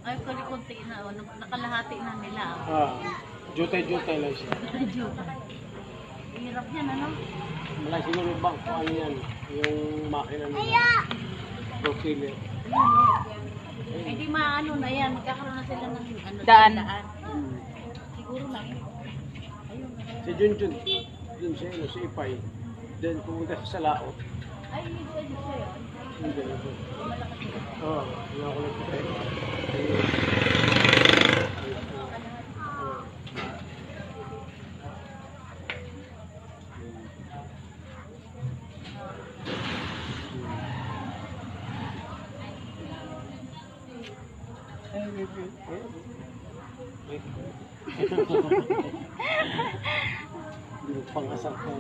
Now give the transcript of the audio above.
Ay, konti na, nakalahati na nila. Jutay-jutay lang siya. Hirap yan, ano? Malaki siguro yung bank, ano yan, yung makina nila. Profile. Eh di maano na yan, magkakaroon na sila ng ano, Daan. Siguro na. Ayun. Si Junjun, dun siya, si Ipay. Then pumunta siya sa Laot. Ay, siya yun. Hindi. Oo, nakulit ko tayo. Yung pang-asal ko.